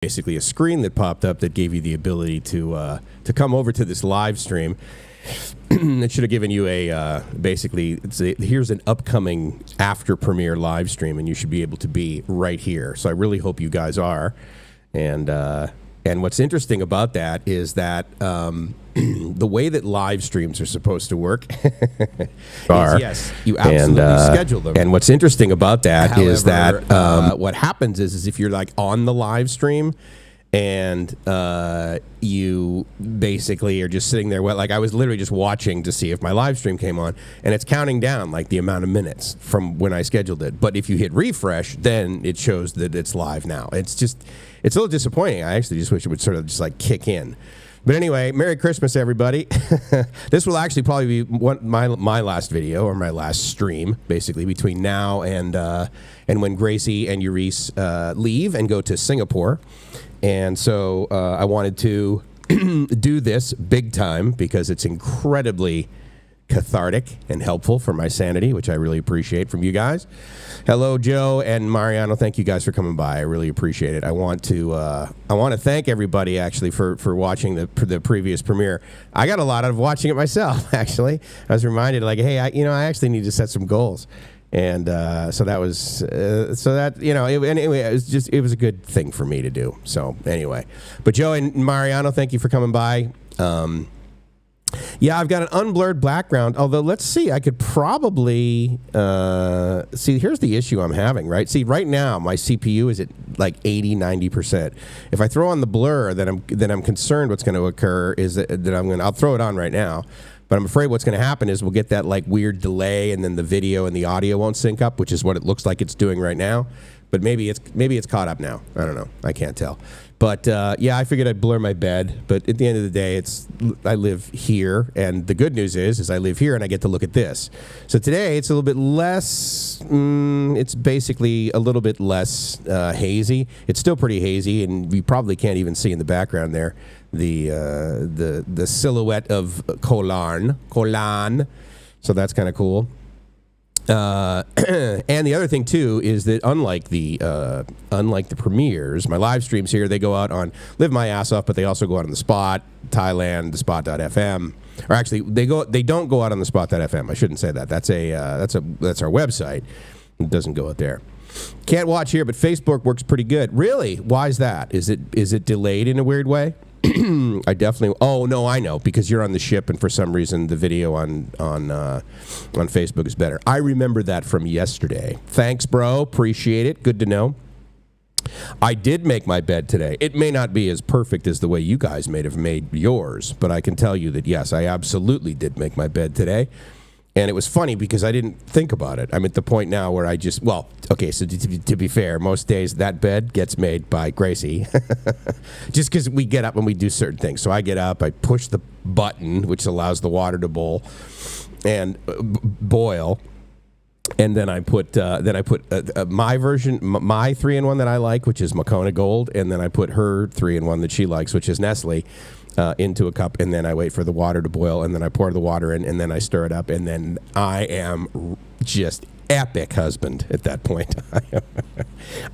basically a screen that popped up that gave you the ability to come over to this live stream. It should have given you a basically here's an upcoming after premiere live stream, and you should be able to be right here. So I really hope you guys are. And what's interesting about that is that the way that live streams are supposed to work is, yes, you absolutely schedule them. And what's interesting about that is that what happens is if you're like on the live stream and you basically are just sitting there, like I was literally just watching to see if my live stream came on, and it's counting down like the amount of minutes from when I scheduled it. But if you hit refresh, then it shows that it's live now. It's a little disappointing. I actually just wish it would sort of just like kick in. But anyway, Merry Christmas, everybody. This will actually probably be my last video or my last stream, basically, between now and when Gracie and Euryce leave and go to Singapore. And so I wanted to do this big time because it's incredibly cathartic and helpful for my sanity, which I really appreciate from you guys. Hello, Joe and Mariano. Thank you guys for coming by. I really appreciate it. I want to thank everybody actually for watching the previous premiere. I got a lot out of watching it myself. Actually, I was reminded like, hey, I actually need to set some goals. And so that was anyway, it was a good thing for me to do. So anyway, but Joe and Mariano, thank you for coming by. Yeah, I've got an unblurred background, although let's see, I could probably see, here's the issue I'm having, right? See, right now my CPU is at like 80-90%. If I throw on the blur, then I'm concerned what's going to occur is that I'll throw it on right now. But I'm afraid what's going to happen is we'll get that like weird delay, and then the video and the audio won't sync up, which is what it looks like it's doing right now. But maybe it's caught up now. I don't know. I can't tell. But yeah, I figured I'd blur my bed. But at the end of the day, I live here, and the good news is I live here and I get to look at this. So today it's a little bit less. It's basically a little bit less hazy. It's still pretty hazy, and you probably can't even see in the background there the silhouette of Kolan. So that's kind of cool. And the other thing too is that unlike the premieres, my live streams here, they go out on Live My Ass Off, but they also go out on the Spot, Thailand, the Spot.fm. Or actually, they don't go out on the Spot.fm. I shouldn't say that. That's our website. It doesn't go out there. Can't watch here, but Facebook works pretty good. Really? Why is that? Is it delayed in a weird way? I definitely. Oh no, I know, because you're on the ship, and for some reason the video on Facebook is better. I remember that from yesterday. Thanks, bro. Appreciate it. Good to know. I did make my bed today. It may not be as perfect as the way you guys may have made yours, but I can tell you that yes, I absolutely did make my bed today. And it was funny because I didn't think about it. I'm at the point now where I just, well, okay, so to be fair, most days that bed gets made by Gracie. Just because we get up and we do certain things. So I get up, I push the button, which allows the water to boil, and boil. And then I put my version, my 3-in-1 that I like, which is Moccona Gold. And then I put her 3-in-1 that she likes, which is Nestle. Into a cup, and then I wait for the water to boil, and then I pour the water in, and then I stir it up, and then I am just epic husband at that point.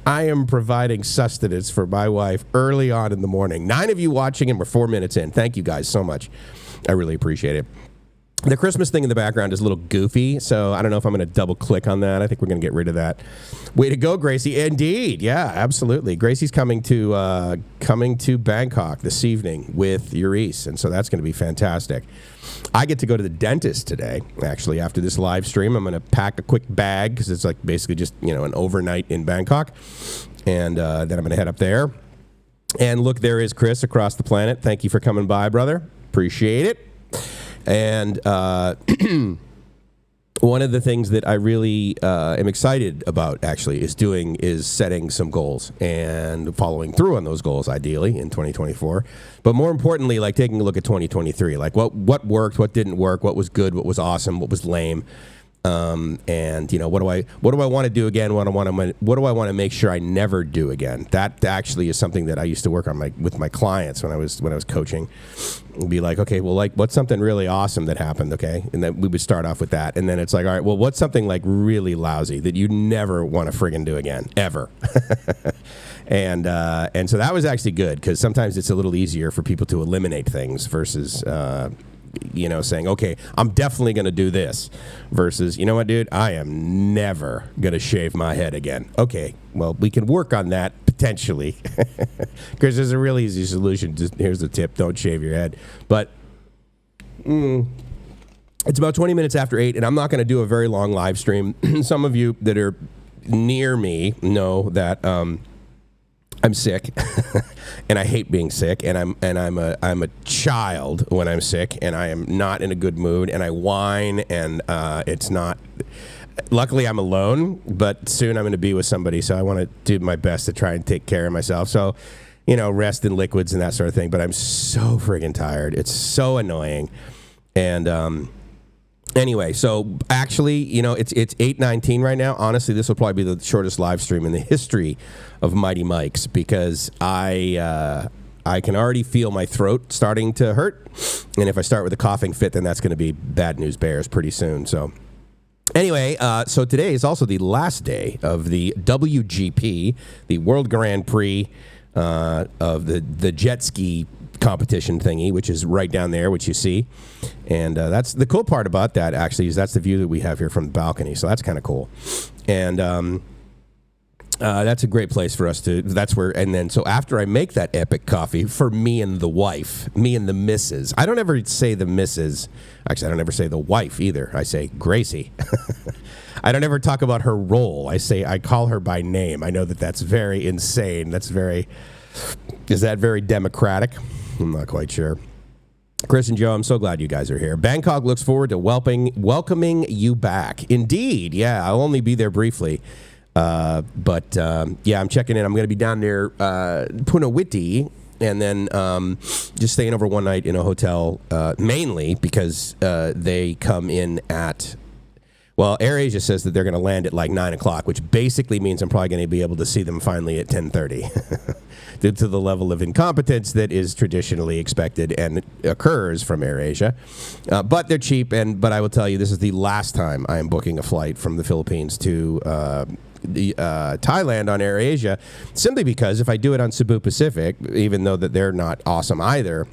I am providing sustenance for my wife early on in the morning. 9 of you watching, and we're 4 minutes in. Thank you guys so much. I really appreciate it. The Christmas thing in the background is a little goofy, so I don't know if I'm going to double click on that. I think we're going to get rid of that. Way to go, Gracie. Indeed. Yeah, absolutely. Gracie's coming to Bangkok this evening with Euryce, and so that's going to be fantastic. I get to go to the dentist today, actually, after this live stream. I'm going to pack a quick bag because it's like basically just, an overnight in Bangkok, and then I'm going to head up there. And look, there is Chris across the planet. Thank you for coming by, brother. Appreciate it. And one of the things that I really am excited about, actually, is setting some goals and following through on those goals, ideally, in 2024. But more importantly, like taking a look at 2023, like what worked, what didn't work, what was good, what was awesome, what was lame. And what do I want to do again? What do I want to make sure I never do again? That actually is something that I used to work on with my clients when I was coaching. It'd be like, okay, well, like, what's something really awesome that happened? Okay, and then we would start off with that, and then it's like, all right, well, what's something like really lousy that you never want to friggin' do again, ever? And so that was actually good, because sometimes it's a little easier for people to eliminate things versus saying, okay, I'm definitely going to do this, versus, you know what, dude, I am never going to shave my head again. Okay, well, we can work on that potentially, because there's a really easy solution. Just here's the tip: don't shave your head. But it's about 20 minutes after 8, and I'm not going to do a very long live stream. Some of you that are near me know that I'm sick, and I hate being sick, and I'm a child when I'm sick, and I am not in a good mood, and I whine, and it's not. Luckily, I'm alone, but soon I'm going to be with somebody, so I want to do my best to try and take care of myself. So, rest in liquids and that sort of thing. But I'm so friggin' tired. It's so annoying, and anyway, so actually, it's 8:19 right now. Honestly, this will probably be the shortest live stream in the history of Mighty Mike's, because I can already feel my throat starting to hurt, and if I start with a coughing fit, then that's going to be bad news bears pretty soon. So anyway, so today is also the last day of the WGP, the World Grand Prix of the jet ski competition thingy, which is right down there, which you see. And that's the cool part about that, actually, is that's the view that we have here from the balcony. So that's kind of cool. And that's a great place for us to, that's where, and then, so after I make that epic coffee for me and the wife, me and the missus, I don't ever say the missus, actually, I don't ever say the wife either. I say Gracie. I don't ever talk about her role. I call her by name. I know that that's very insane. Is that very democratic? I'm not quite sure. Chris and Joe, I'm so glad you guys are here. Bangkok looks forward to welcoming you back. Indeed, yeah, I'll only be there briefly. But I'm checking in. I'm going to be down near Punawiti, and then just staying over one night in a hotel, mainly because they come in at, well, AirAsia says that they're going to land at like 9 o'clock, which basically means I'm probably going to be able to see them finally at 10:30. Due to the level of incompetence that is traditionally expected and occurs from AirAsia. But they're cheap, but I will tell you, this is the last time I am booking a flight from the Philippines to Thailand on AirAsia, simply because if I do it on Cebu Pacific, even though that they're not awesome either,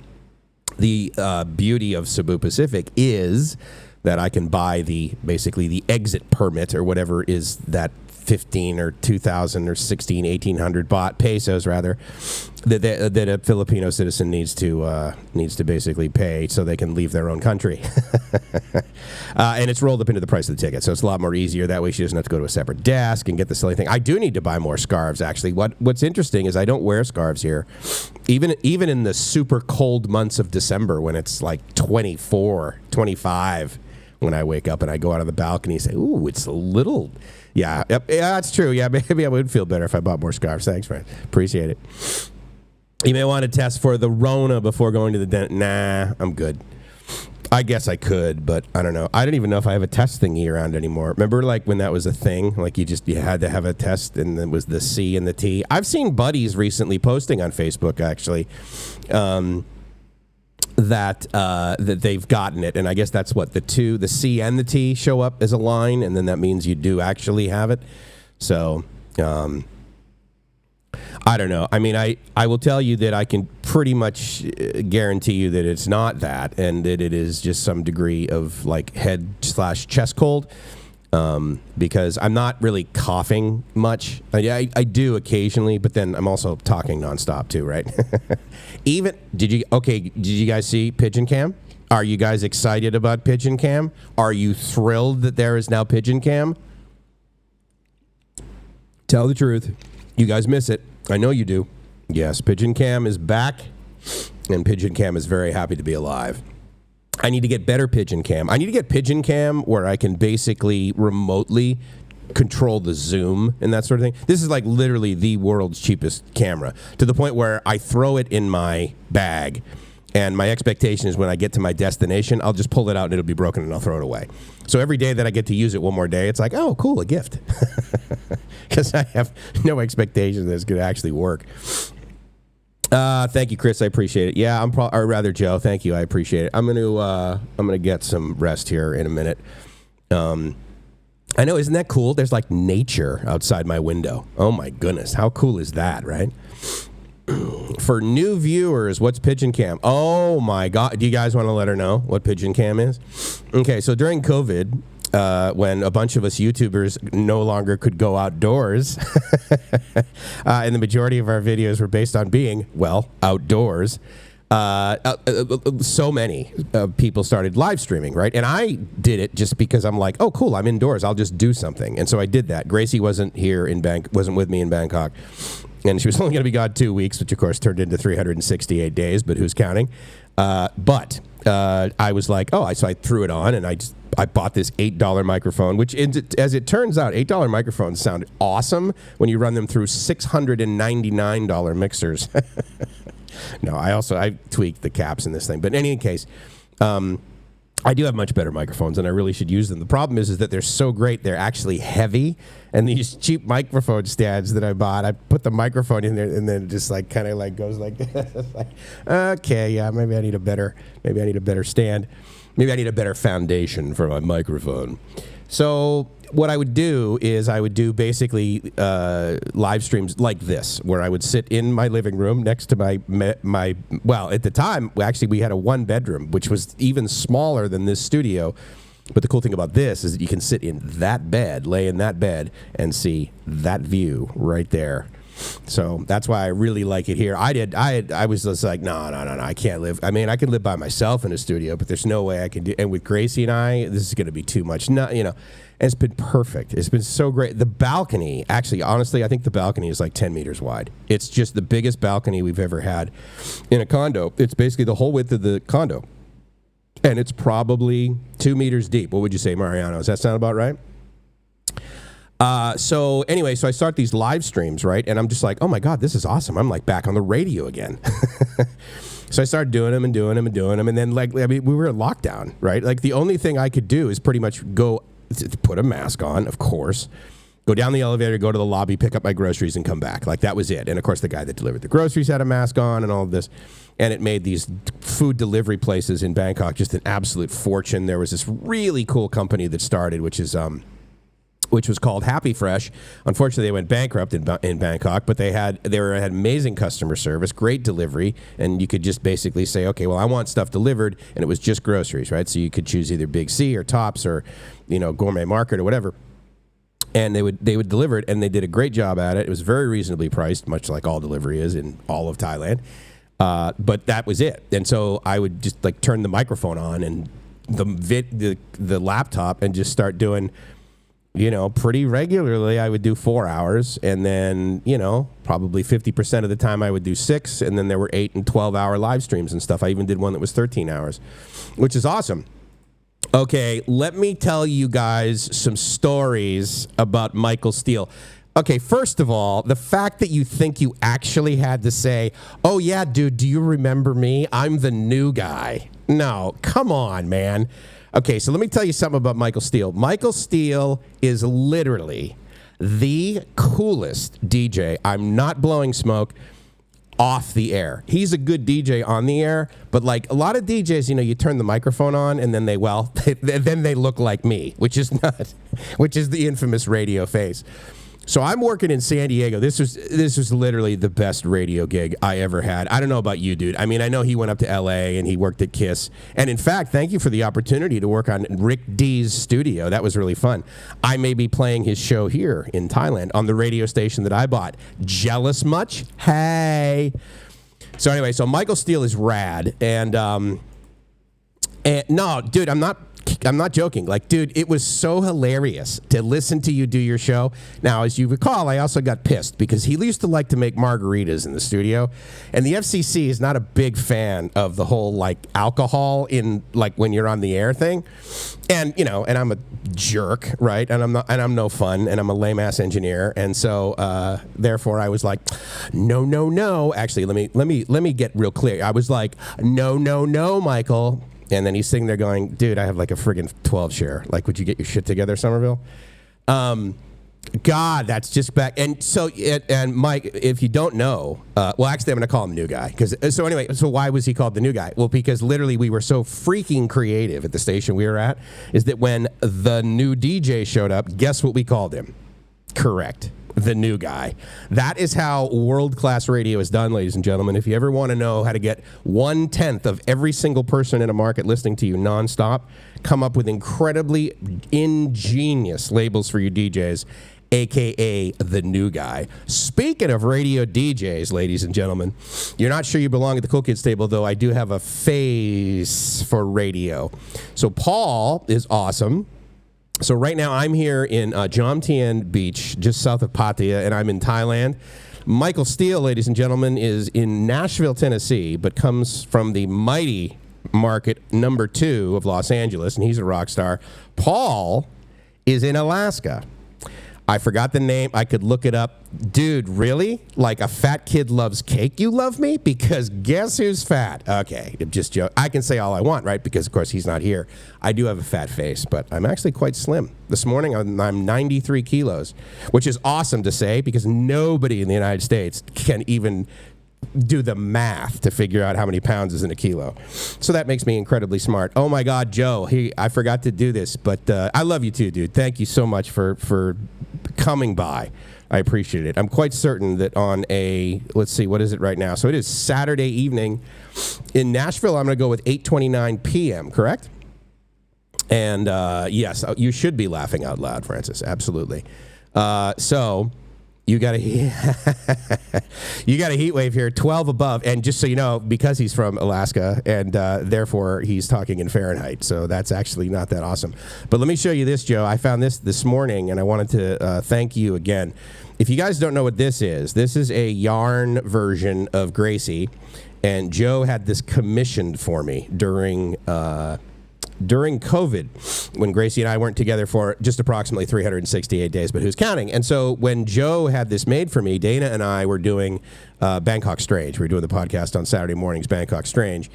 the beauty of Cebu Pacific is that I can buy basically the exit permit or whatever is that 15 or 2,000 or 16, 1,800 pesos rather, that a Filipino citizen needs to basically pay so they can leave their own country. And it's rolled up into the price of the ticket, so it's a lot more easier. That way she doesn't have to go to a separate desk and get the silly thing. I do need to buy more scarves, actually. What's interesting is I don't wear scarves here. Even in the super cold months of December when it's like 24, 25, when I wake up and I go out on the balcony and say, ooh, it's a little... Yeah, that's true. Yeah, maybe I would feel better if I bought more scarves. Thanks, friend. Appreciate it. You may want to test for the Rona before going to the dentist. Nah, I'm good. I guess I could, but I don't know. I don't even know if I have a test thingy around anymore. Remember, like, when that was a thing? Like, you had to have a test, and it was the C and the T. I've seen buddies recently posting on Facebook, actually, that they've gotten it, and I guess that's what the C and the T show up as a line, and then that means you do actually have it. So I don't know. I mean, I will tell you that I can pretty much guarantee you that it's not that, and that it is just some degree of like head/chest cold. Because I'm not really coughing much. I do occasionally, but then I'm also talking nonstop too, right? Did you guys see Pigeon Cam? Are you guys excited about Pigeon Cam? Are you thrilled that there is now Pigeon Cam? Tell the truth. You guys miss it. I know you do. Yes, Pigeon Cam is back, and Pigeon Cam is very happy to be alive. I need to get better Pigeon Cam. I need to get Pigeon Cam where I can basically remotely control the zoom and that sort of thing. This is like literally the world's cheapest camera, to the point where I throw it in my bag And my expectation is when I get to my destination, I'll just pull it out and it'll be broken and I'll throw it away. So every day that I get to use it one more day, it's like, oh, cool, a gift. Because I have no expectation that it's going to actually work. Thank you, Chris. I appreciate it. Yeah, or rather, Joe. Thank you. I appreciate it. I'm gonna get some rest here in a minute. I know, isn't that cool? There's like nature outside my window. Oh my goodness, how cool is that, right? For new viewers, what's Pigeon Cam? Oh my God, do you guys want to let her know what Pigeon Cam is? Okay, so during COVID, when a bunch of us YouTubers no longer could go outdoors, and the majority of our videos were based on being, well, outdoors, so many people started live streaming, right? And I did it just because I'm like, oh, cool, I'm indoors, I'll just do something. And so I did that. Gracie wasn't with me in Bangkok. And she was only going to be gone 2 weeks, which of course turned into 368 days, but who's counting? But I was like, so I threw it on, and I bought this $8 microphone, which, as it turns out, $8 microphones sound awesome when you run them through $699 mixers. No, I tweaked the caps in this thing. But in any case, I do have much better microphones, and I really should use them. The problem is that they're so great, they're actually heavy. And these cheap microphone stands that I bought, I put the microphone in there, and then it just like kind of like goes like this. Like, okay, yeah, maybe I need a better stand. Maybe I need a better foundation for my microphone. So what I would do is I would do basically live streams like this, where I would sit in my living room next to my well, at the time, actually, we had a one bedroom, which was even smaller than this studio. But the cool thing about this is that you can sit in that bed, lay in that bed, and see that view right there. So that's why I really like it here. I was just like, no, I can't live. I mean, I can live by myself in a studio, but there's no way I can do. And with Gracie and I, this is going to be too much. No, and it's been perfect. It's been so great. The balcony, actually, honestly, I think the balcony is like 10 meters wide. It's just the biggest balcony we've ever had in a condo. It's basically the whole width of the condo. And it's probably 2 meters deep. What would you say, Mariano? Does that sound about right? So anyway, so I start these live streams, right? And I'm just like, oh my God, this is awesome. I'm like back on the radio again. So I started doing them. And then we were in lockdown, right? Like the only thing I could do is pretty much go put a mask on, of course, go down the elevator, go to the lobby, pick up my groceries, and come back. Like that was it. And of course, the guy that delivered the groceries had a mask on and all of this. And it made these food delivery places in Bangkok just an absolute fortune. There was this really cool company that started, which was called Happy Fresh. Unfortunately, they went bankrupt in Bangkok, but they had amazing customer service, great delivery, and you could just basically say, okay, well, I want stuff delivered, and it was just groceries, right? So you could choose either Big C or Tops or Gourmet Market or whatever. And they would deliver it, and they did a great job at it. It was very reasonably priced, much like all delivery is in all of Thailand. But that was it. And so I would just like turn the microphone on and the laptop and just start doing, pretty regularly. I would do 4 hours, and then, probably 50% of the time I would do 6, and then there were 8 and 12-hour live streams and stuff. I even did one that was 13 hours, which is awesome. Okay, let me tell you guys some stories about Michael Steele. Okay, first of all, the fact that you think you actually had to say, oh, yeah, dude, do you remember me? I'm the new guy. No, come on, man. Okay, so let me tell you something about Michael Steele. Michael Steele is literally the coolest DJ. I'm not blowing smoke. Off the air. He's a good DJ on the air, but like a lot of DJs, you turn the microphone on and then then they look like me, which is the infamous radio face. So I'm working in San Diego. This was literally the best radio gig I ever had. I don't know about you, dude. I mean, I know he went up to LA and he worked at KISS. And in fact, thank you for the opportunity to work on Rick D's studio. That was really fun. I may be playing his show here in Thailand on the radio station that I bought. Jealous much? Hey. So anyway, so Michael Steele is rad. And no, dude, I'm not I'm not joking. Like, dude, it was so hilarious to listen to you do your show. Now, as you recall, I also got pissed because he used to like to make margaritas in the studio, and the FCC is not a big fan of the whole like alcohol in like when you're on the air thing. And you know, and I'm a jerk, right? And I'm no fun, and I'm a lame ass engineer, and so therefore I was like, no. Actually, let me get real clear. I was like, no, Michael. And then he's sitting there going, dude, I have like a friggin' 12 share. Like, would you get your shit together, Somerville? God, that's just back. And so, and Mike, if you don't know, well, actually, I'm going to call him New Guy. So anyway, so why was he called the New Guy? Well, because literally we were so freaking creative at the station we were at, is that when the new DJ showed up, guess what we called him? Correct. The New Guy. That is how world-class radio is done, ladies and gentlemen. If you ever want to know how to get 1/10 of every single person in a market listening to you nonstop, come up with incredibly ingenious labels for your DJs, a.k.a. The New Guy. Speaking of radio DJs, ladies and gentlemen, you're not sure you belong at the Cool Kids table, though I do have a face for radio. So Paul is awesome. So right now I'm here in Jomtien Beach, just south of Pattaya, and I'm in Thailand. Michael Steele, ladies and gentlemen, is in Nashville, Tennessee, but comes from the mighty market number 2 of Los Angeles, and he's a rock star. Paul is in Alaska. I forgot the name. I could look it up. Dude, really? Like a fat kid loves cake, you love me? Because guess who's fat? Okay, just joke. I can say all I want, right? Because, of course, he's not here. I do have a fat face, but I'm actually quite slim. This morning, I'm 93 kilos, which is awesome to say because nobody in the United States can even do the math to figure out how many pounds is in a kilo. So that makes me incredibly smart. Oh, my God, Joe, I forgot to do this, but I love you too, dude. Thank you so much for coming by. I appreciate it. I'm quite certain that on let's see, what is it right now? So it is Saturday evening in Nashville. I'm going to go with 8:29 p.m., correct? And yes, you should be laughing out loud, Francis. Absolutely. So you got a heat wave here, 12 above. And just so you know, because he's from Alaska, and therefore he's talking in Fahrenheit. So that's actually not that awesome. But let me show you this, Joe. I found this morning, and I wanted to thank you again. If you guys don't know what this is a yarn version of Gracie. And Joe had this commissioned for me during COVID, when Gracie and I weren't together for just approximately 368 days, but who's counting? And so when Joe had this made for me, Dana and I were doing Bangkok Strange. We were doing the podcast on Saturday mornings, Bangkok Strange.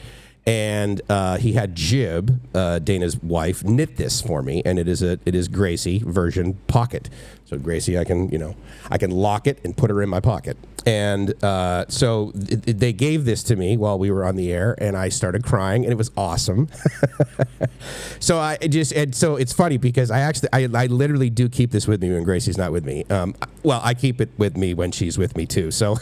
And he had Jib, Dana's wife, knit this for me, and it is Gracie version pocket. So Gracie, I can lock it and put her in my pocket. And so they gave this to me while we were on the air, and I started crying, and it was awesome. So so it's funny because I literally do keep this with me when Gracie's not with me. Well, I keep it with me when she's with me too. So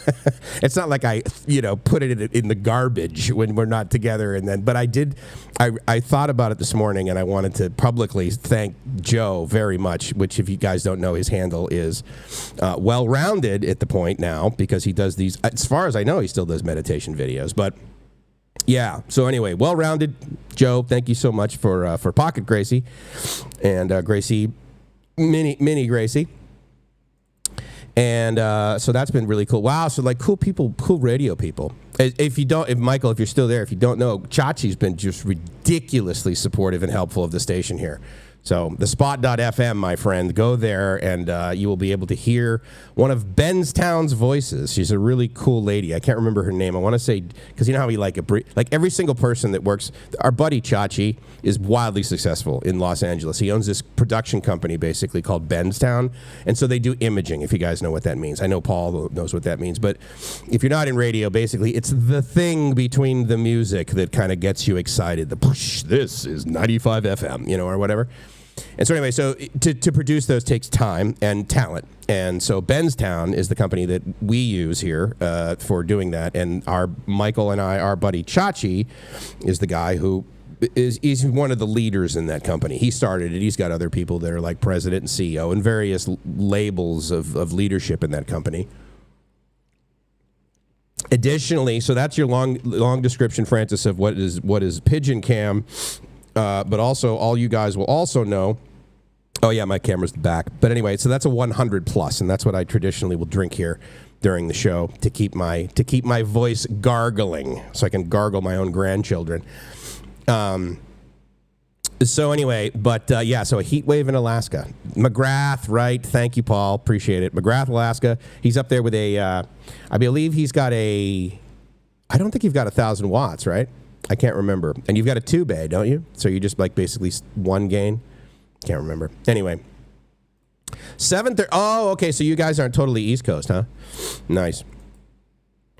it's not like I put it in the garbage when we're not together. But I thought about it this morning, and I wanted to publicly thank Joe very much, which if you guys don't know, his handle is well-rounded at the point now, because he does these, as far as I know, he still does meditation videos. But yeah, so anyway, well-rounded Joe, thank you so much for Pocket Gracie and Gracie, mini Gracie. And so that's been really cool. Wow, so like cool people, cool radio people. Michael, if you're still there, if you don't know, Chachi's been just ridiculously supportive and helpful of the station here. So the spot.fm, my friend, go there and you will be able to hear one of Benstown's voices. She's a really cool lady. I can't remember her name. I want to say, because you know how we like every single person that works, our buddy Chachi is wildly successful in Los Angeles. He owns this production company basically called Benstown. And so they do imaging, if you guys know what that means. I know Paul knows what that means. But if you're not in radio, basically it's the thing between the music that kind of gets you excited. The push, this is 95 FM, or whatever. And so anyway, so to produce those takes time and talent. And so Benstown is the company that we use here for doing that. And Michael and our buddy Chachi is the guy who he's one of the leaders in that company. He started it. He's got other people that are like president and CEO and various labels of leadership in that company. Additionally, so that's your long description, Francis, of what is Pigeon Cam. but also all you guys will also know. Oh yeah, my camera's back. But anyway, so that's a 100 plus, and that's what I traditionally will drink here during the show to keep my voice gargling, so I can gargle my own grandchildren. So anyway, but yeah, so a heat wave in Alaska. McGrath, right? Thank you, Paul. Appreciate it. McGrath, Alaska. He's up there with I believe he's got I don't think you've got 1,000 watts, right? I can't remember. And you've got a 2-bay, don't you? So you just like basically one gain. Can't remember. Anyway, 7:30. Oh, okay. So you guys aren't totally East Coast, huh? Nice.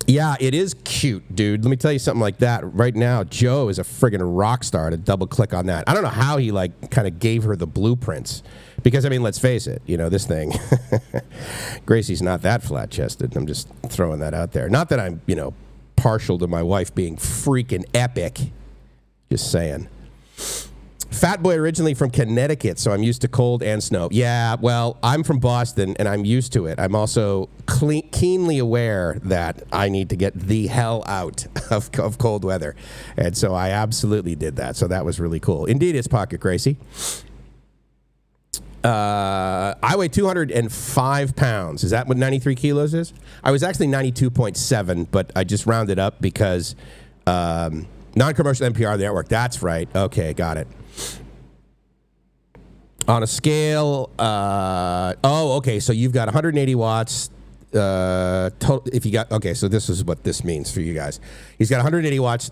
Yeah, it is cute, dude. Let me tell you something like that. Right now, Joe is a friggin' rock star. To double click on that, I don't know how he like kind of gave her the blueprints, because I mean, let's face it. You know, this thing. Gracie's not that flat chested. I'm just throwing that out there. Not that I'm partial to my wife being freaking epic. Just saying. Fat boy originally from Connecticut, so I'm used to cold and snow. Yeah, well, I'm from Boston, and I'm used to it. I'm also keenly aware that I need to get the hell out of cold weather. And so I absolutely did that. So that was really cool. Indeed, it's Pocket Gracie. I weigh 205 pounds. Is that what 93 kilos is? I was actually 92.7, but I just rounded up because non-commercial NPR network. That's right. Okay, got it. On a scale, okay, so you've got 180 watts. If you got, okay, so this is what this means for you guys. He's got 180 watts,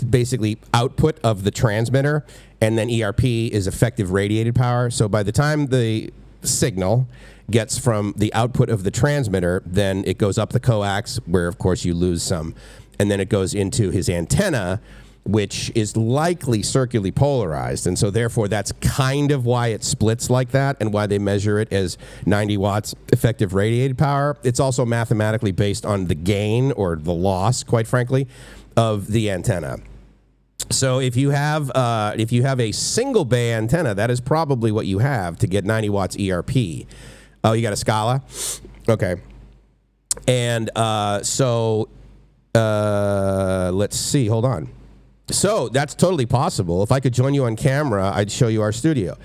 basically output of the transmitter, and then ERP is effective radiated power. So by the time the signal gets from the output of the transmitter, then it goes up the coax, where of course you lose some, and then it goes into his antenna, which is likely circularly polarized. And so therefore that's kind of why it splits like that and why they measure it as 90 watts effective radiated power. It's also mathematically based on the gain, or the loss, quite frankly, of the antenna. So if you have a single bay antenna, that is probably what you have to get 90 watts ERP. Oh, you got a Scala? Okay. And let's see, hold on. So that's totally possible. If I could join you on camera, I'd show you our studio.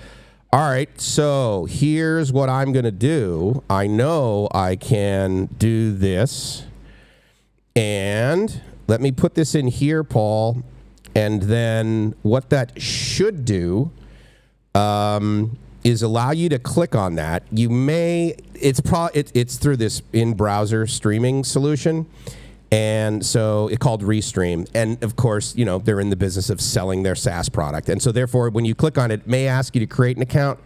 All right, so here's what I'm going to do. I know I can do this. And let me put this in here, Paul. And then what that should do is allow you to click on that. You may, it's through this in-browser streaming solution. And so it's called Restream. And of course, they're in the business of selling their SaaS product. And so therefore, when you click on it, it may ask you to create an account.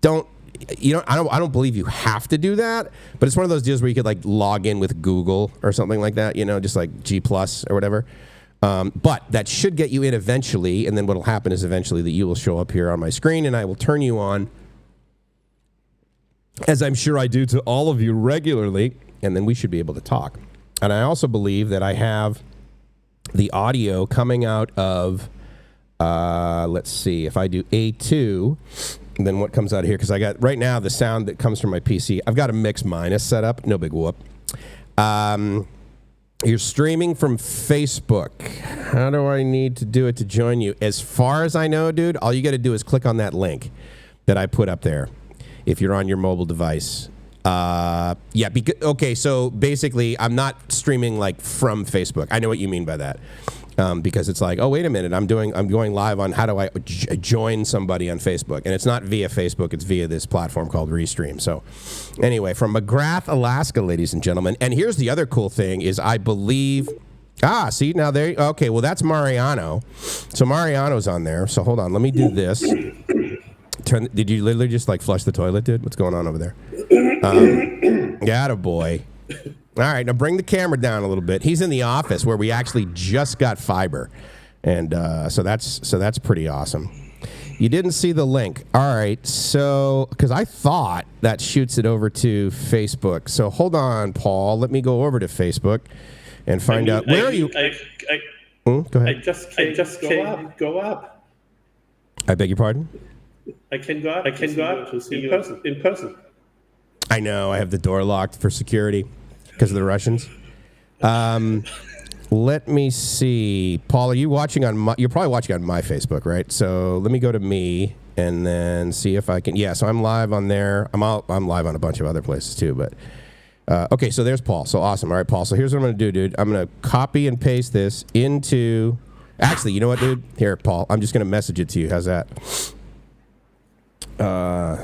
I don't believe you have to do that, but it's one of those deals where you could like log in with Google or something like that, just like G+ or whatever. But that should get you in eventually. And then what'll happen is eventually that you will show up here on my screen, and I will turn you on, as I'm sure I do to all of you regularly. And then we should be able to talk. And I also believe that I have the audio coming out of, let's see, if I do A2, then what comes out of here? Because I got, right now, the sound that comes from my PC, I've got a mix minus set up, no big whoop. You're streaming from Facebook. How do I need to do it to join you? As far as I know, dude, all you got to do is click on that link that I put up there if you're on your mobile device. Okay, so basically I'm not streaming like from Facebook. I know what you mean by that. Because it's like, oh, wait a minute, I'm going live on how do I join somebody on Facebook? And it's not via Facebook, it's via this platform called Restream. So anyway, from McGrath, Alaska, ladies and gentlemen. And here's the other cool thing is I believe, see, now there, okay, well, that's Mariano. So Mariano's on there. So hold on, let me do this. Did you literally just like flush the toilet, dude? What's going on over there? Attaboy. All right, now bring the camera down a little bit. He's in the office where we actually just got fiber, and so that's pretty awesome. You didn't see the link. All right, so because I thought that shoots it over to Facebook. So hold on, Paul. Let me go over to Facebook and find out where are you. Go ahead. I just can't go up. I beg your pardon. I can go up to see you in person. I know. I have the door locked for security because of the Russians. Let me see. Paul, are you watching on my... You're probably watching on my Facebook, right? So let me go to me and then see if I can... Yeah, so I'm live on there. I'm live on a bunch of other places too, but... okay, so there's Paul. So awesome. All right, Paul. So here's what I'm going to do, dude. I'm going to copy and paste this into... Actually, you know what, dude? Here, Paul. I'm just going to message it to you. How's that?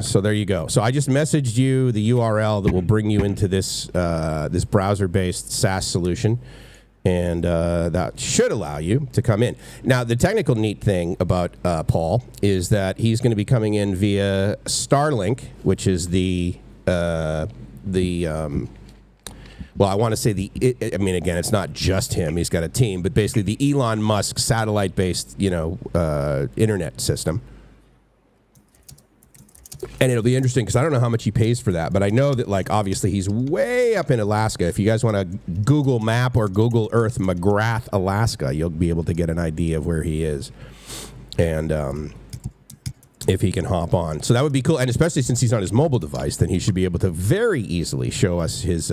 So there you go. So I just messaged you the URL that will bring you into this this browser-based SaaS solution. And that should allow you to come in. Now, the technical neat thing about Paul is that he's going to be coming in via Starlink, which is well, I want to say I mean, again, it's not just him. He's got a team, but basically the Elon Musk satellite-based, internet system. And it'll be interesting because I don't know how much he pays for that, but I know that, like, obviously he's way up in Alaska. If you guys want to Google Map or Google Earth McGrath, Alaska, you'll be able to get an idea of where he is. And if he can hop on. So that would be cool. And especially since he's on his mobile device, then he should be able to very easily show us his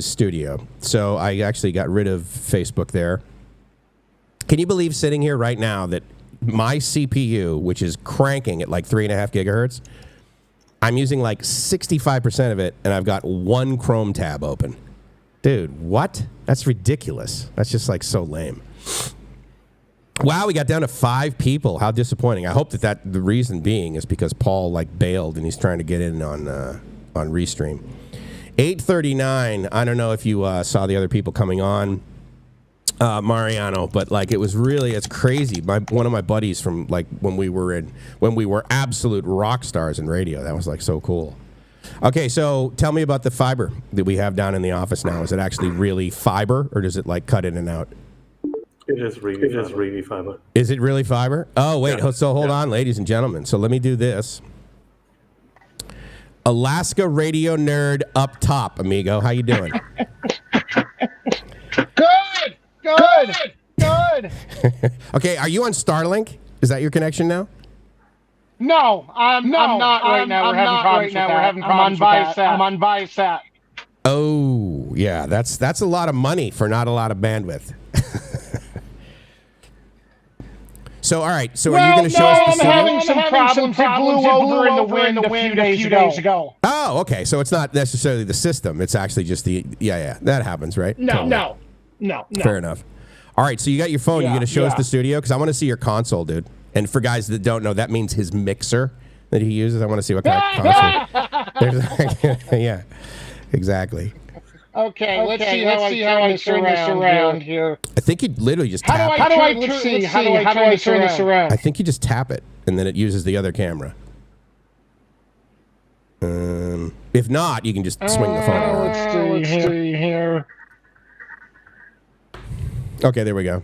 studio. So I actually got rid of Facebook there. Can you believe sitting here right now that my CPU, which is cranking at like 3.5 gigahertz, I'm using like 65% of it, and I've got one Chrome tab open. Dude, what? That's ridiculous. That's just like so lame. Wow, we got down to 5 people. How disappointing. I hope that the reason being is because Paul like bailed and he's trying to get in on Restream. 8:39. I don't know if you saw the other people coming on. Mariano, but like it's crazy. One of my buddies from like when we were absolute rock stars in radio. That was like so cool. Okay, so tell me about the fiber that we have down in the office now. Is it actually really fiber, or does it like cut in and out? It is really fiber. Is it really fiber? Oh wait, yeah. So hold on, ladies and gentlemen. So let me do this. Alaska radio nerd up top, amigo. How you doing? Good. Okay, are you on Starlink? Is that your connection now? No, I'm not right now. We're having problems with that. I'm on Viasat. Oh, yeah, that's a lot of money for not a lot of bandwidth. So, all right. So, are you going to show us the studio? I'm having some problems. It blew over in the wind a few days ago. Oh, okay. So it's not necessarily the system. It's actually just the that happens, right? No. Fair enough. All right, so you got your phone. You're going to show us the studio? Because I want to see your console, dude. And for guys that don't know, that means his mixer that he uses. I want to see what kind of console. Yeah, exactly. Okay, let's see how I turn this around here. I think you literally just tap it. How do I turn this around? I think you just tap it, and then it uses the other camera. If not, you can just swing the phone around. Let's see here. Okay, there we go.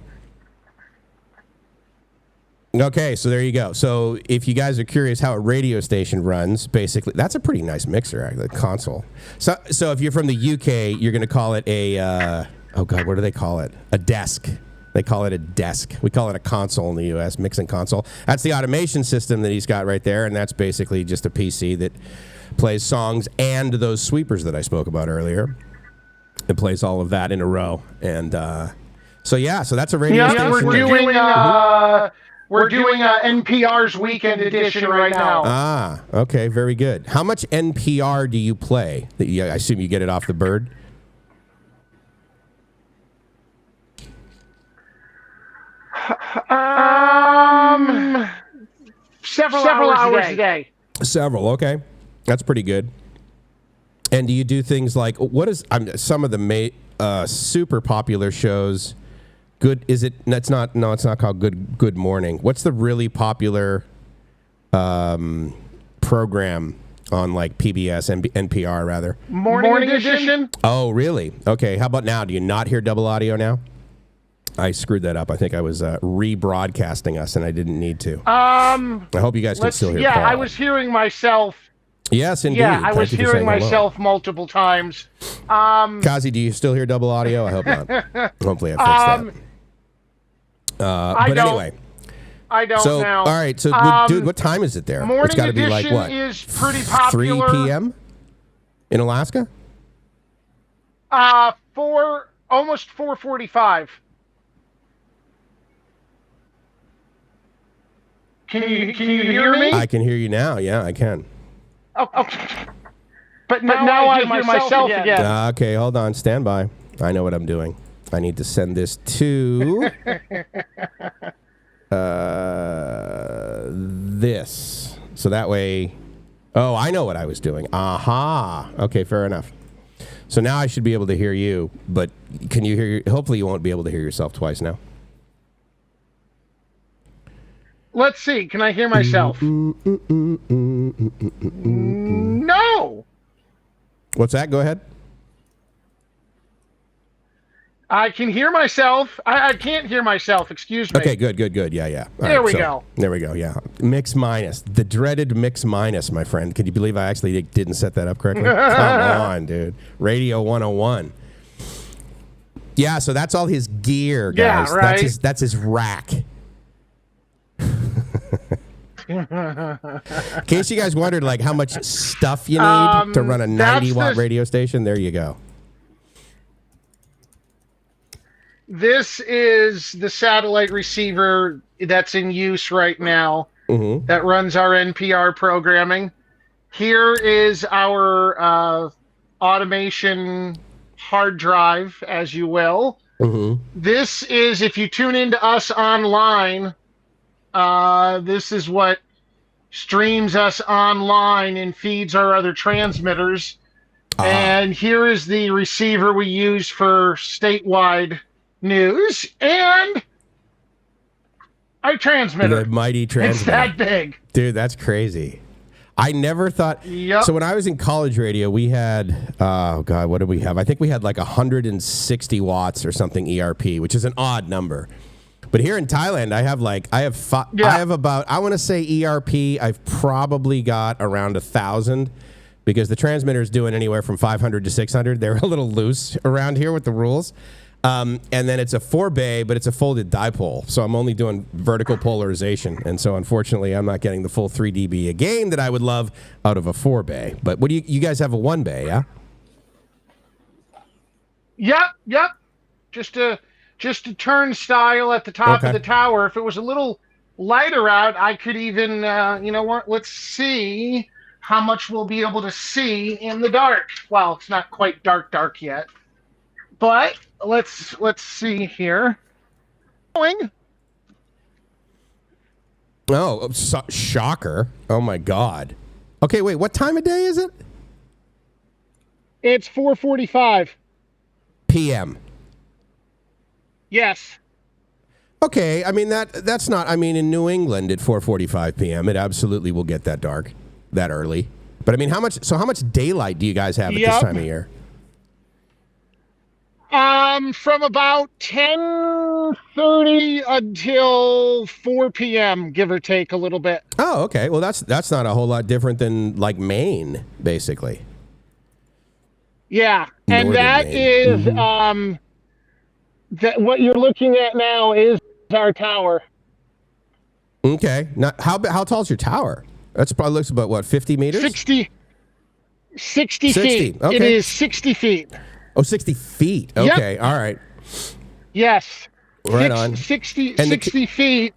Okay, so there you go. So if you guys are curious how a radio station runs, basically, that's a pretty nice mixer, actually, the console. So if you're from the UK, you're going to call it a, what do they call it? A desk. They call it a desk. We call it a console in the US, mixing console. That's the automation system that he's got right there, and that's basically just a PC that plays songs and those sweepers that I spoke about earlier. It plays all of that in a row, and... So that's a radio station. We're doing NPR's Weekend Edition right now. Ah, okay, very good. How much NPR do you play? I assume you get it off the bird. Several hours a day. Several, okay, that's pretty good. And do you do things like some of the super popular shows? Good, is it? It's not called Good Morning. What's the really popular program on like PBS, NPR rather? Morning Edition. Oh, really? Okay. How about now? Do you not hear double audio now? I screwed that up. I think I was rebroadcasting us, and I didn't need to. I hope you guys can still hear. Yeah, Paul. I was hearing myself. Yes, indeed. Yeah, I was hearing myself multiple times. Kazi, do you still hear double audio? I hope not. Hopefully, I fixed that. Anyway. I don't now. All right, so dude, what time is it there? Morning it's got to be Edition like what? Is pretty popular. 3 p.m. in Alaska? 4 almost 4:45. Can you hear me? I can hear you now. Yeah, I can. Okay. But now I hear myself again. Okay, hold on. Stand by. I know what I'm doing. I need to send this to this. So that way... Oh, I know what I was doing. Aha. Okay, fair enough. So now I should be able to hear you, but can you hear... Hopefully you won't be able to hear yourself twice now. Let's see. Can I hear myself? No. What's that? Go ahead. I can hear myself. I can't hear myself. Excuse me. Okay, good. Yeah. All there we go. There we go, yeah. Mix minus. The dreaded mix minus, my friend. Could you believe I actually didn't set that up correctly? Come on, dude. Radio 101. Yeah, so that's all his gear, guys. Yeah, right? That's his rack. In case you guys wondered, like, how much stuff you need to run a 90-watt radio station, there you go. This is the satellite receiver that's in use right now that runs our NPR programming. Here is our automation hard drive, as you will. This is, if you tune into us online, this is what streams us online and feeds our other transmitters. And here is the receiver we use for statewide news and our transmitter. The mighty transmitter. It's that big. Dude, that's crazy. I never thought... Yep. So when I was in college radio, we had... Oh, God, what did we have? I think we had like 160 watts or something ERP, which is an odd number. But here in Thailand, I have about, I want to say ERP, I've probably got around 1,000 because the transmitter is doing anywhere from 500 to 600. They're a little loose around here with the rules. And then it's a 4-bay, but it's a folded dipole. So I'm only doing vertical polarization. And so unfortunately, I'm not getting the full 3 dB a gain that I would love out of a 4-bay. But what do you guys have a 1-bay, yeah? Yep. Just a turnstile at the top of the tower. If it was a little lighter out, I could even, you know what? Let's see how much we'll be able to see in the dark. Well, it's not quite dark yet, but let's see here. Oh, shocker. Oh, my God. Okay, wait, what time of day is it? It's 4:45 p.m. Yes. Okay, I mean, that's not... I mean, in New England at 4:45 p.m., it absolutely will get that dark that early. But, I mean, how much daylight do you guys have at this time of year? From about 10:30 until 4 p.m., give or take a little bit. Oh, okay. Well, that's not a whole lot different than, like, Maine, basically. Yeah, and that is, that what you're looking at now is our tower. Okay. Now, how tall is your tower? That's probably looks about, what, 50 meters? 60 feet. Okay. It is 60 feet. Oh, 60 feet. Okay. Yep. All right. Yes. Right on. 60 feet.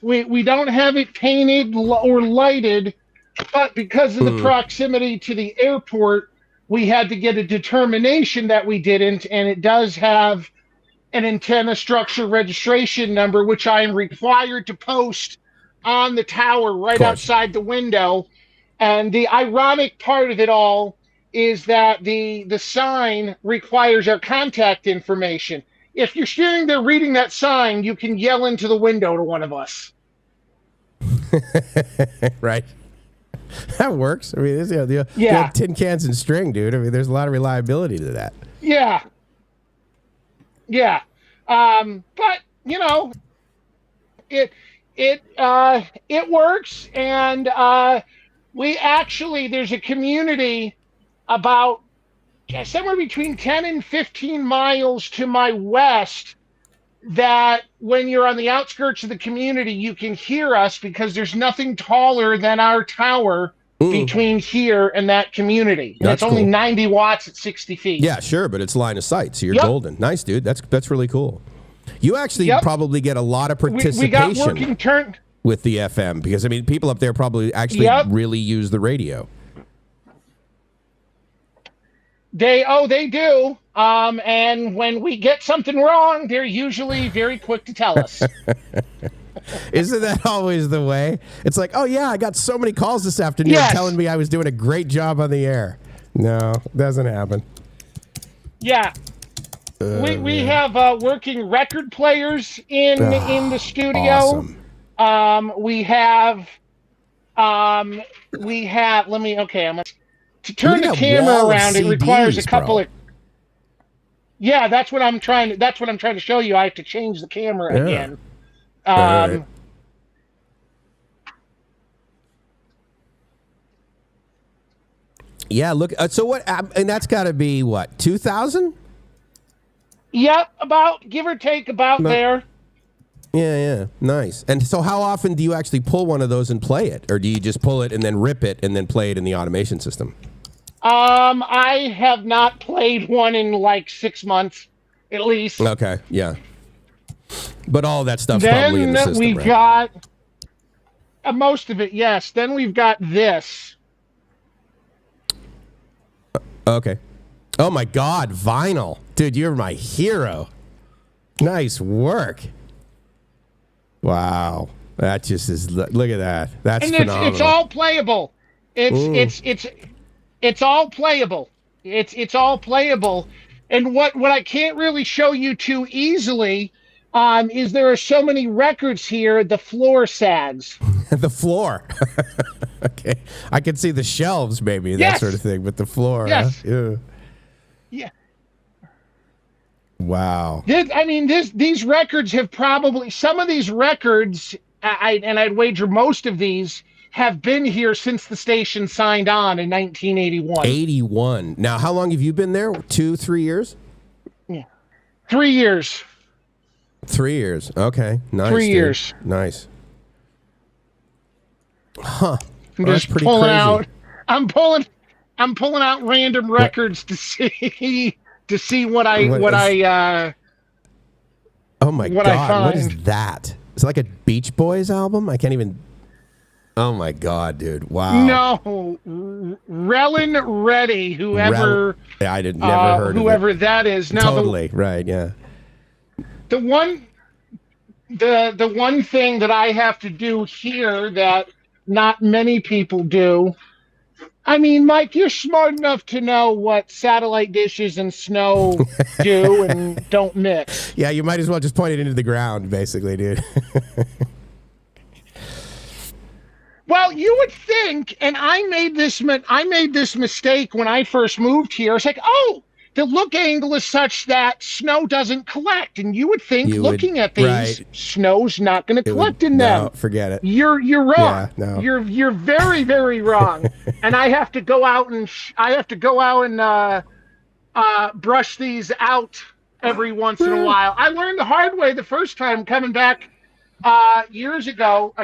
We don't have it painted or lighted, but because of the proximity to the airport, we had to get a determination that we didn't, and it does have an antenna structure registration number, which I am required to post on the tower right outside the window. And the ironic part of it all is that the sign requires our contact information. If you're standing there reading that sign, you can yell into the window to one of us. Right. That works. I mean, it's, the tin cans and string, dude. I mean, there's a lot of reliability to that. Yeah. But you know, it works, and we actually, there's a community about somewhere between 10 and 15 miles to my west that when you're on the outskirts of the community, you can hear us because there's nothing taller than our tower between here and that community. And That's it's only cool. 90 watts at 60 feet. Yeah, sure, but it's line of sight, so you're Yep. golden. Nice, dude. That's really cool. You actually Yep. probably get a lot of participation We got working turn. with the FM because, I mean, people up there probably actually Yep. really use the radio. They do. And when we get something wrong, they're usually very quick to tell us. Isn't that always the way? It's like, oh, yeah, I got so many calls this afternoon Yes. telling me I was doing a great job on the air. No, doesn't happen. Yeah. We have working record players in the studio. Awesome. We have I'm to turn the camera around. It requires a couple of. Yeah, that's what I'm trying to show you. I have to change the camera again. Right. Yeah, look. So what? And that's got to be what, 2,000? Yep, about give or take about there. Yeah, nice. And so, how often do you actually pull one of those and play it, or do you just pull it and then rip it and then play it in the automation system? I have not played one in like 6 months, at least. Okay, yeah. But all that stuff's Then probably in the system, we've right? got most of it, yes. Then we've got this. Okay. Oh my God, vinyl, dude, you're my hero. Nice work. Wow, that just is. Look at that. That's And phenomenal. it's all playable. It's all playable. It's all playable. And what I can't really show you too easily is there are so many records here. The floor sags. The floor. Okay, I can see the shelves, maybe that Yes. sort of thing, but the floor. Yes. Huh? Yeah. Wow. These records have probably some of these records. I'd wager most of these have been here since the station signed on in 1981. 81. Now, how long have you been there? 2-3 years? Yeah. 3 years. 3 years. Okay. Nice. 3 dude. years. Nice. Huh. I'm Well, just that's pretty pulling crazy. out. I'm pulling out random records to see what I Oh my what I God. What is find. that? It's like a Beach Boys album? I can't even. Oh my God, dude. Wow. No, Relin Reddy, whoever Yeah, I never heard whoever of it. that is. Now Totally. Right. Yeah. the one thing that I have to do here that not many people do. I mean, Mike, you're smart enough to know what satellite dishes and snow do and don't mix. Yeah, you might as well just point it into the ground, basically, dude. Well, you would think, and I made this mistake when I first moved here. It's like, oh, the look angle is such that snow doesn't collect, and you would think, looking at these, right. snow's not going to collect in them. No, forget it. You're wrong. Yeah, no. You're very, very wrong. And I have to go out and brush these out every once in a while. I learned the hard way the first time coming back years ago,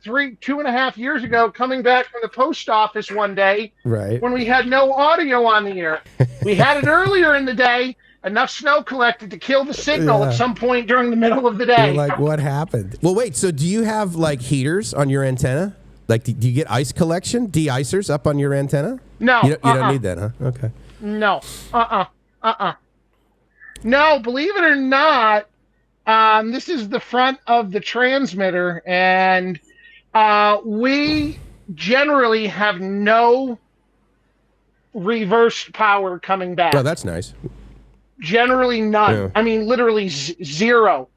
2.5 years ago, coming back from the post office one day, Right. when we had no audio on the air. We had it earlier in the day. Enough snow collected to kill the signal at some point during the middle of the day. You're like, what happened? Well, wait. So, do you have like heaters on your antenna? Like, do you get ice collection, de-icers up on your antenna? No, You don't need that, huh? Okay. No. No, believe it or not, this is the front of the transmitter, and we generally have no reversed power coming back. Oh, that's nice. Generally none. Yeah. I mean, literally zero.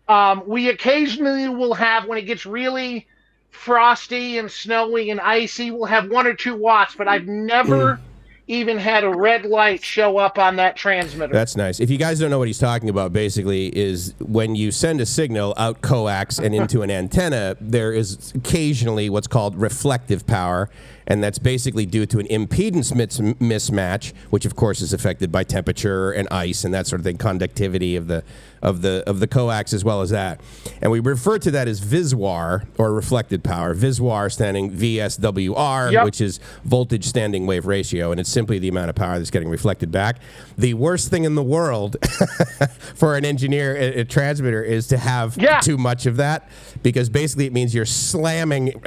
We occasionally will have, when it gets really frosty and snowy and icy, we'll have 1 or 2 watts, but I've never even had a red light show up on that transmitter. That's nice. If you guys don't know what he's talking about, basically, is when you send a signal out coax and into an antenna, there is occasionally what's called reflective power. and that's basically due to an impedance mismatch, which of course is affected by temperature and ice and that sort of thing, conductivity of the coax as well as that. And we refer to that as VSWR, or reflected power. VSWR standing VSWR, which is voltage standing wave ratio, and it's simply the amount of power that's getting reflected back. The worst thing in the world for an engineer, a transmitter, is to have too much of that, because basically it means you're slamming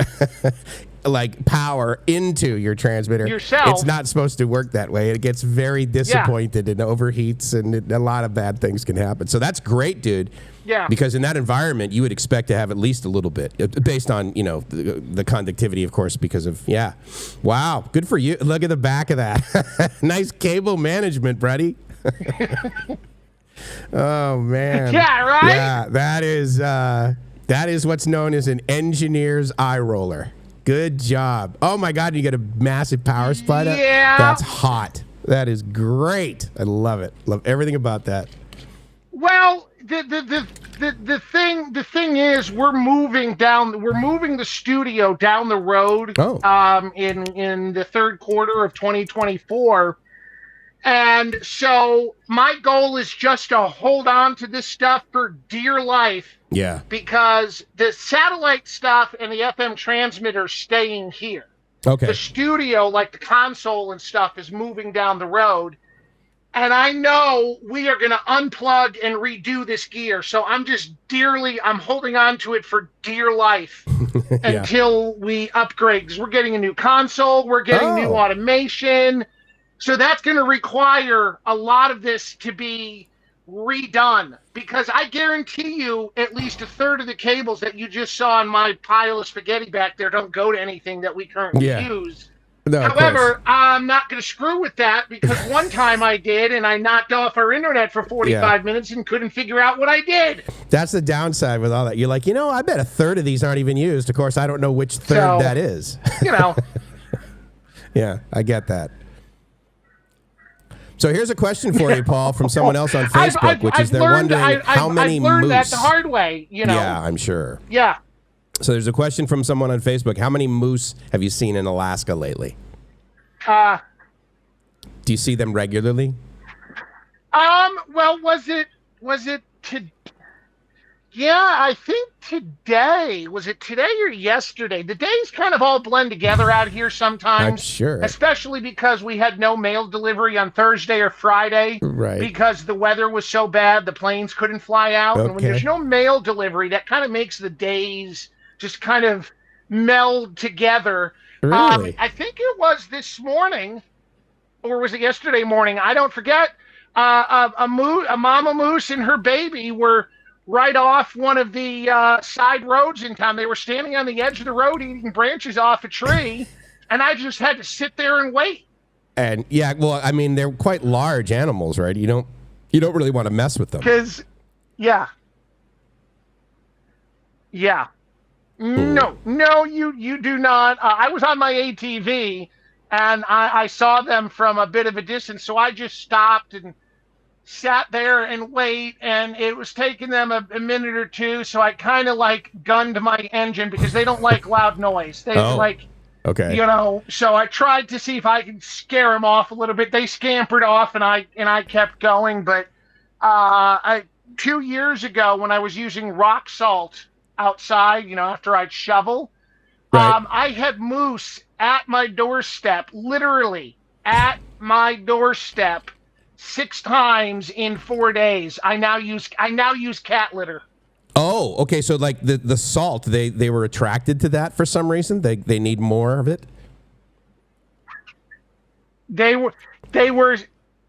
like power into your transmitter yourself. It's not supposed to work that way. It gets very disappointed and overheats, and a lot of bad things can happen. So that's great, dude. Yeah. Because in that environment, you would expect to have at least a little bit, based on, you know, the conductivity, of course, because of, Wow. Good for you. Look at the back of that. Nice cable management, buddy. Oh, man. Yeah, right? Yeah, that is what's known as an engineer's eye roller. Good job. Oh, my God, you get a massive power spike up? Yeah. That's hot. That is great. I love it. Love everything about that. Well, the thing is, we're moving the studio down the road in the third quarter of 2024. And so my goal is just to hold on to this stuff for dear life. Yeah. Because the satellite stuff and the FM transmitter are staying here. Okay. The studio, like the console and stuff, is moving down the road. And I know we are going to unplug and redo this gear. So I'm holding on to it for dear life until we upgrade. Because we're getting a new console. We're getting new automation. So that's going to require a lot of this to be redone, because I guarantee you at least a third of the cables that you just saw on my pile of spaghetti back there don't go to anything that we currently use. No, however, I'm not going to screw with that, because one time I did, and I knocked off our internet for 45 minutes and couldn't figure out what I did. That's the downside with all that. You're like, I bet a third of these aren't even used. Of course, I don't know which third that is. Yeah, I get that. So here's a question for you, Paul, from someone else on Facebook, which is they're wondering how many moose. I've learned that the hard way, Yeah, I'm sure. Yeah. So there's a question from someone on Facebook. How many moose have you seen in Alaska lately? Do you see them regularly? Well, was it today? Yeah, I think today. Was it today or yesterday? The days kind of all blend together out here sometimes. I'm sure. Especially because we had no mail delivery on Thursday or Friday. Right. Because the weather was so bad, the planes couldn't fly out. Okay. And when there's no mail delivery, that kind of makes the days just kind of meld together. Really? I think it was this morning, or was it yesterday morning? I don't forget. A mama moose and her baby were right off one of the side roads in town. They were standing on the edge of the road eating branches off a tree, and I just had to sit there and wait. And well, I mean, they're quite large animals, right? You don't really want to mess with them. Because, yeah. No, you do not. I was on my ATV, and I saw them from a bit of a distance, so I just stopped and sat there and wait, and it was taking them a minute or two, so I kind of gunned my engine, because they don't like loud noise. They okay. So I tried to see if I could scare them off a little bit. They scampered off, and I kept going. But 2 years ago, when I was using rock salt outside, after I'd shovel, I had moose at my doorstep, literally at my doorstep, 6 times in 4 days. I now use cat litter. Oh, okay. So the salt, they were attracted to that for some reason. They need more of it. They were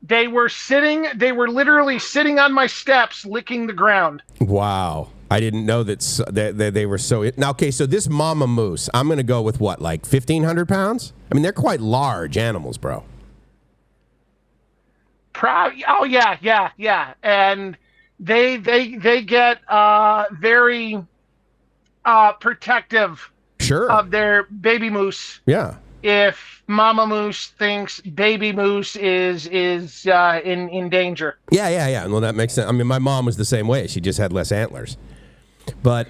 literally sitting on my steps, licking the ground. Wow. I didn't know that they were so. Now, okay, so this mama moose, I'm going to go with what, 1,500 pounds? I mean, they're quite large animals, bro. Oh yeah, and they get very protective. Sure. Of their baby moose. Yeah. If mama moose thinks baby moose is in danger. Yeah. Well, that makes sense. I mean, my mom was the same way. She just had less antlers. But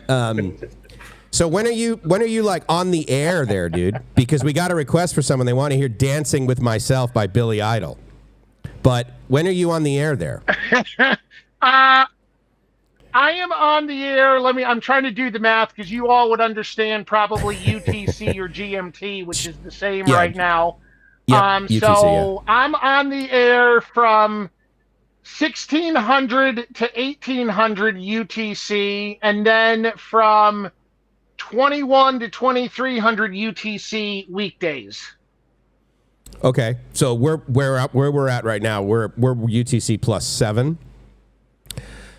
So when are you like on the air there, dude? Because we got a request for someone. They want to hear "Dancing with Myself" by Billy Idol. But when are you on the air there? I am on the air. I'm trying to do the math because you all would understand probably UTC or GMT, which is the same right now. Yep, UTC, I'm on the air from 1600 to 1800 UTC, and then from 21 to 2300 UTC weekdays. Okay, so where we're at right now, we're UTC +7.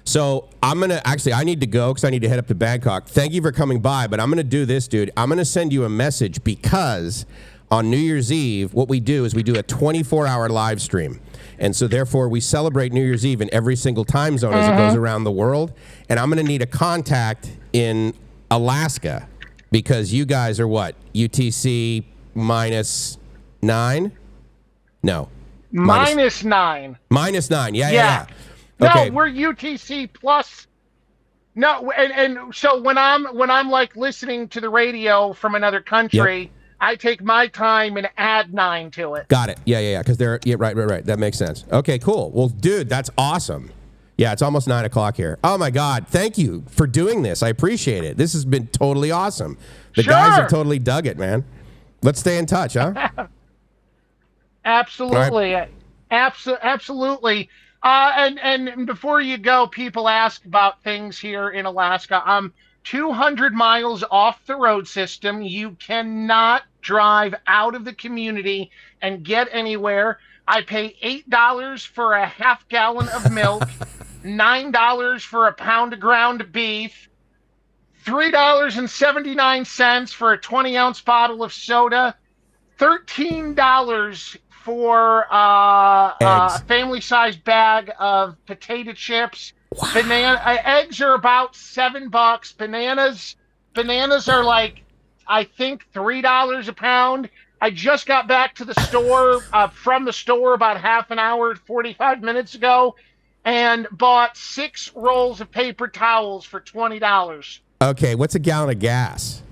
So I need to go because I need to head up to Bangkok. Thank you for coming by, but I'm gonna do this, dude. I'm gonna send you a message because on New Year's Eve, what we do is we do a 24-hour live stream. And so therefore we celebrate New Year's Eve in every single time zone as it goes around the world. And I'm gonna need a contact in Alaska because you guys are what? UTC -9? No. -9. -9. Yeah. No, Okay. we're UTC plus. No, and so when I'm like listening to the radio from another country, I take my time and add 9 to it. Got it. Yeah. Because they're right. That makes sense. Okay, cool. Well, dude, that's awesome. Yeah, it's almost 9 o'clock here. Oh my God, thank you for doing this. I appreciate it. This has been totally awesome. The guys have totally dug it, man. Let's stay in touch, huh? Absolutely. Right. Absolutely. And before you go, people ask about things here in Alaska. I'm 200 miles off the road system. You cannot drive out of the community and get anywhere. I pay $8 for a half gallon of milk, $9 for a pound of ground beef, $3.79 for a 20-ounce bottle of soda, $13 for a family-sized bag of potato chips. Wow. Eggs are about $7. Bananas are like, I think, $3 a pound. I just got back to the store from the store about half an hour, 45 minutes ago, and bought 6 rolls of paper towels for $20. Okay, what's a gallon of gas?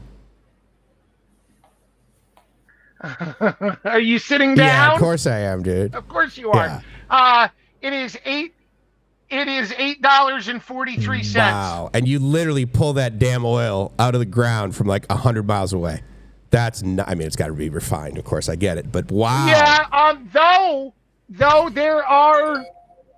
Are you sitting down? Yeah, of course I am, dude. Of course you are. Yeah. It is $8.43. Wow. And you literally pull that damn oil out of the ground from like 100 miles away. That's not, I mean, it's got to be refined, of course, I get it, but wow. Yeah, though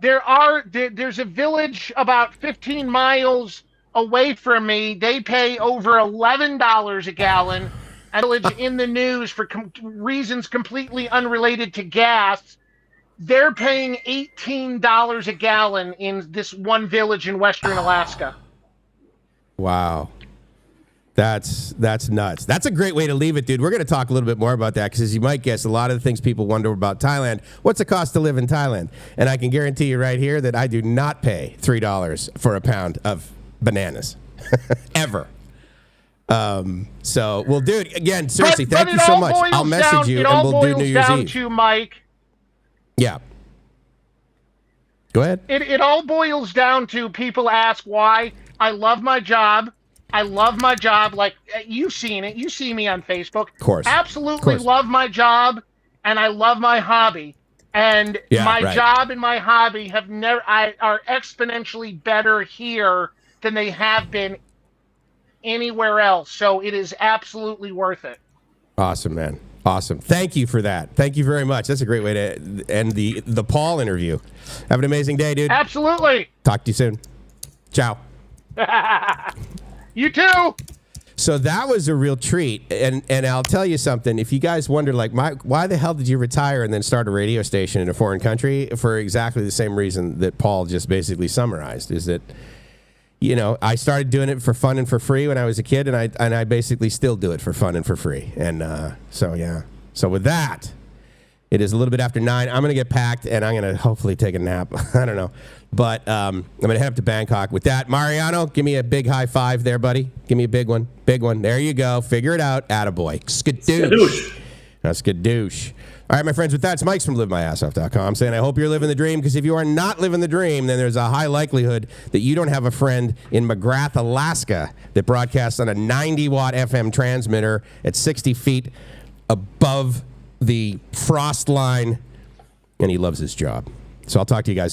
there's a village about 15 miles away from me. They pay over $11 a gallon. A village in the news for reasons completely unrelated to gas. They're paying $18 a gallon in this one village in western Alaska. Wow. That's nuts. That's a great way to leave it, dude. We're going to talk a little bit more about that because, as you might guess, a lot of the things people wonder about Thailand. What's the cost to live in Thailand? And I can guarantee you right here that I do not pay $3 for a pound of bananas. Ever. So, well, dude, again, seriously, thank you so much. I'll message you and we'll do New Year's Eve. To Mike. Yeah. Go ahead. It all boils down to people ask why. I love my job. Like, you've seen it. You see me on Facebook. Of course. Absolutely love my job, and I love my hobby. And my job and my hobby are exponentially better here than they have been anywhere else. So it is absolutely worth it. Awesome, man. Awesome. Thank you for that. Thank you very much. That's a great way to end the Paul interview. Have an amazing day, dude. Absolutely. Talk to you soon. Ciao. You too. So that was a real treat. And I'll tell you something. If you guys wonder, like, why the hell did you retire and then start a radio station in a foreign country? For exactly the same reason that Paul just basically summarized, is that, you know, I started doing it for fun and for free when I was a kid, and I basically still do it for fun and for free. And so, yeah. So with that, it is a little bit after 9. I'm going to get packed, and I'm going to hopefully take a nap. I don't know. But I'm going to head up to Bangkok. With that, Mariano, give me a big high five there, buddy. Give me a big one. Big one. There you go. Figure it out. Attaboy. Skadoosh. That's good douche. All right, my friends, with that, it's Mike's from LiveMyAssOff.com saying I hope you're living the dream, because if you are not living the dream, then there's a high likelihood that you don't have a friend in McGrath, Alaska that broadcasts on a 90-watt FM transmitter at 60 feet above the frost line, and he loves his job. So I'll talk to you guys